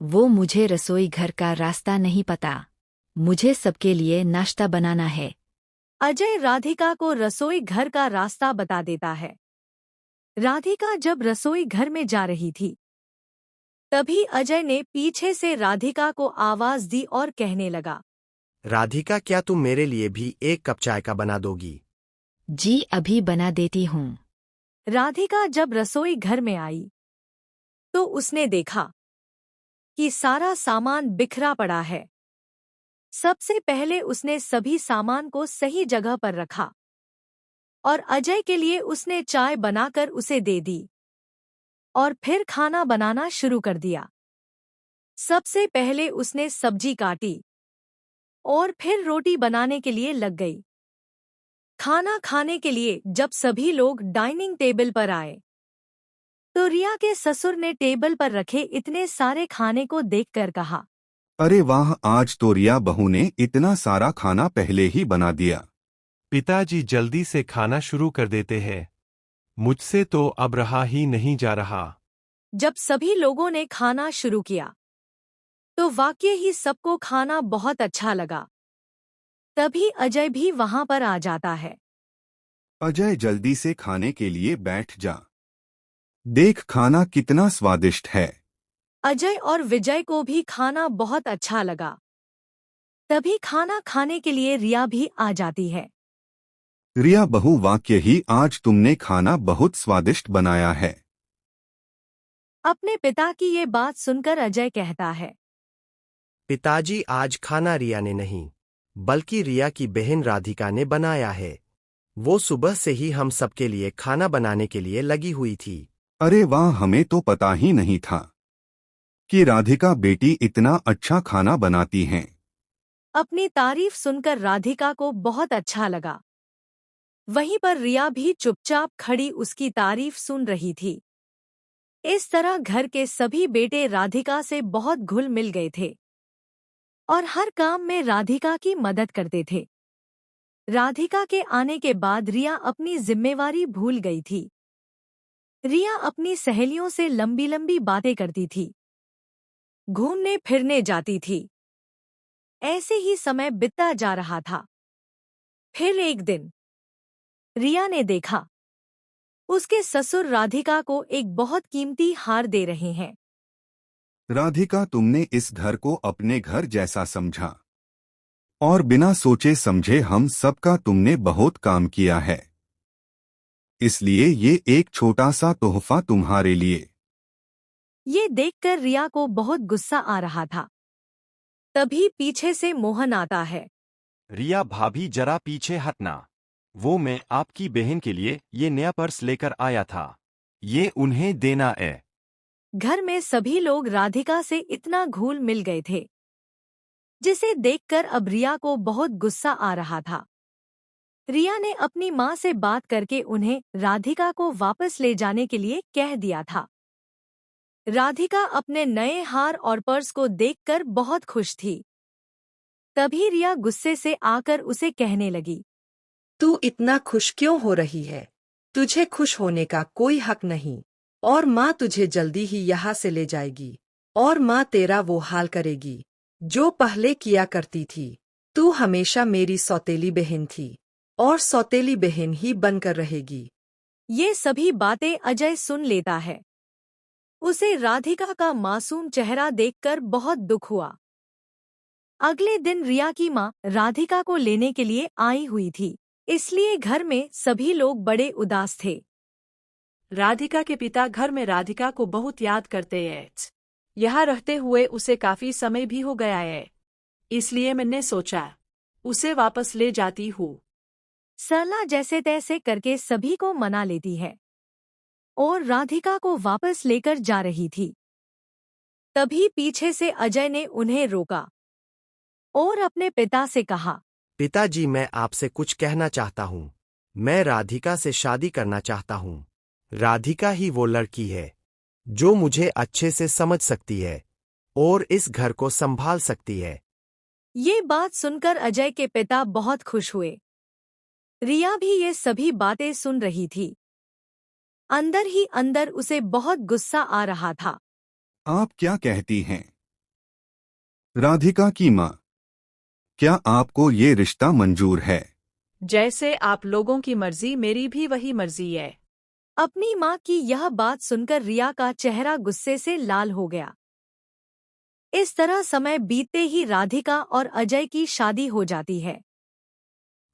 [SPEAKER 4] वो मुझे रसोई घर का रास्ता नहीं पता। मुझे सबके लिए नाश्ता बनाना है।
[SPEAKER 1] अजय राधिका को रसोई घर का रास्ता बता देता है। राधिका जब रसोई घर में जा रही थी, तभी अजय ने पीछे से राधिका को आवाज दी और कहने लगा,
[SPEAKER 10] राधिका, क्या तुम मेरे लिए भी एक कप चाय का बना दोगी?
[SPEAKER 4] जी अभी बना देती हूँ।
[SPEAKER 1] राधिका जब रसोई घर में आई तो उसने देखा कि सारा सामान बिखरा पड़ा है। सबसे पहले उसने सभी सामान को सही जगह पर रखा और अजय के लिए उसने चाय बनाकर उसे दे दी और फिर खाना बनाना शुरू कर दिया। सबसे पहले उसने सब्जी काटी और फिर रोटी बनाने के लिए लग गई। खाना खाने के लिए जब सभी लोग डाइनिंग टेबल पर आए तो रिया के ससुर ने टेबल पर रखे इतने सारे खाने को देखकर कहा,
[SPEAKER 9] अरे वाह, आज तो रिया बहू ने इतना सारा खाना पहले ही बना दिया।
[SPEAKER 5] पिताजी जल्दी से खाना शुरू कर देते हैं। मुझसे तो अब रहा ही नहीं जा रहा।
[SPEAKER 1] जब सभी लोगों ने खाना शुरू किया तो वाकई ही सबको खाना बहुत अच्छा लगा। तभी अजय भी वहां पर आ जाता है।
[SPEAKER 9] अजय, जल्दी से खाने के लिए बैठ जा। देख खाना कितना स्वादिष्ट है।
[SPEAKER 1] अजय और विजय को भी खाना बहुत अच्छा लगा। तभी खाना खाने के लिए रिया भी आ जाती है।
[SPEAKER 9] रिया बहू, वाकई ही आज तुमने खाना बहुत स्वादिष्ट बनाया है।
[SPEAKER 1] अपने पिता की ये बात सुनकर अजय कहता है,
[SPEAKER 10] पिताजी, आज खाना रिया ने नहीं बल्कि रिया की बहन राधिका ने बनाया है। वो सुबह से ही हम सबके लिए खाना बनाने के लिए लगी हुई थी।
[SPEAKER 9] अरे वाह, हमें तो पता ही नहीं था कि राधिका बेटी इतना अच्छा खाना बनाती हैं।
[SPEAKER 1] अपनी तारीफ सुनकर राधिका को बहुत अच्छा लगा। वहीं पर रिया भी चुपचाप खड़ी उसकी तारीफ सुन रही थी। इस तरह घर के सभी बेटे राधिका से बहुत घुल मिल गए थे और हर काम में राधिका की मदद करते थे। राधिका के आने के बाद रिया अपनी जिम्मेवारी भूल गई थी। रिया अपनी सहेलियों से लंबी लंबी बातें करती थी, घूमने फिरने जाती थी। ऐसे ही समय बीतता जा रहा था। फिर एक दिन रिया ने देखा उसके ससुर राधिका को एक बहुत कीमती हार दे रहे हैं।
[SPEAKER 9] राधिका, तुमने इस घर को अपने घर जैसा समझा और बिना सोचे समझे हम सबका तुमने बहुत काम किया है, इसलिए ये एक छोटा सा तोहफा तुम्हारे लिए।
[SPEAKER 1] ये देखकर रिया को बहुत गुस्सा आ रहा था। तभी पीछे से मोहन आता है।
[SPEAKER 8] रिया भाभी, जरा पीछे हटना। वो मैं आपकी बहन के लिए ये नया पर्स लेकर आया था, ये उन्हें देना है।
[SPEAKER 1] घर में सभी लोग राधिका से इतना घुल मिल गए थे, जिसे देखकर अब रिया को बहुत गुस्सा आ रहा था। रिया ने अपनी माँ से बात करके उन्हें राधिका को वापस ले जाने के लिए कह दिया था। राधिका अपने नए हार और पर्स को देखकर बहुत खुश थी। तभी रिया गुस्से से आकर उसे कहने लगी,
[SPEAKER 3] तू इतना खुश क्यों हो रही है? तुझे खुश होने का कोई हक नहीं और माँ तुझे जल्दी ही यहाँ से ले जाएगी और माँ तेरा वो हाल करेगी जो पहले किया करती थी। तू हमेशा मेरी सौतेली बहन थी और सौतेली बहन ही बनकर रहेगी।
[SPEAKER 1] ये सभी बातें अजय सुन लेता है। उसे राधिका का मासूम चेहरा देखकर बहुत दुख हुआ। अगले दिन रिया की माँ राधिका को लेने के लिए आई हुई थी, इसलिए घर में सभी लोग बड़े उदास थे।
[SPEAKER 2] राधिका के पिता घर में राधिका को बहुत याद करते हैं। यहाँ रहते हुए उसे काफी समय भी हो गया है, इसलिए मैंने सोचा उसे वापस ले जाती हूँ।
[SPEAKER 1] सरला जैसे तैसे करके सभी को मना लेती है और राधिका को वापस लेकर जा रही थी। तभी पीछे से अजय ने उन्हें रोका और अपने पिता से कहा,
[SPEAKER 10] पिताजी, मैं आपसे कुछ कहना चाहता हूँ। मैं राधिका से शादी करना चाहता हूँ। राधिका ही वो लड़की है जो मुझे अच्छे से समझ सकती है और इस घर को संभाल सकती है।
[SPEAKER 1] ये बात सुनकर अजय के पिता बहुत खुश हुए। रिया भी ये सभी बातें सुन रही थी। अंदर ही अंदर उसे बहुत गुस्सा आ रहा था।
[SPEAKER 9] आप क्या कहती हैं? राधिका की माँ, क्या आपको ये रिश्ता मंजूर है?
[SPEAKER 2] जैसे आप लोगों की मर्जी, मेरी भी वही मर्जी है।
[SPEAKER 1] अपनी माँ की यह बात सुनकर रिया का चेहरा गुस्से से लाल हो गया। इस तरह समय बीतते ही राधिका और अजय की शादी हो जाती है।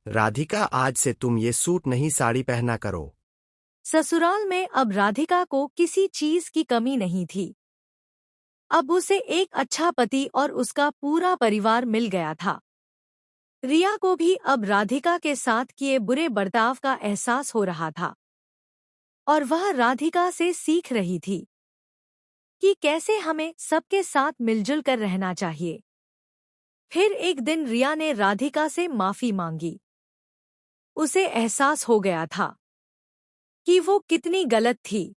[SPEAKER 10] राधिका, आज से तुम ये सूट नहीं साड़ी पहना करो।
[SPEAKER 1] ससुराल में अब राधिका को किसी चीज की कमी नहीं थी। अब उसे एक अच्छा पति और उसका पूरा परिवार मिल गया था। रिया को भी अब राधिका के साथ किए बुरे बर्ताव का एहसास हो रहा था और वह राधिका से सीख रही थी कि कैसे हमें सबके साथ मिलजुल कर रहना चाहिए। फिर एक दिन रिया ने राधिका से माफी मांगी। उसे एहसास हो गया था कि वो कितनी गलत थी।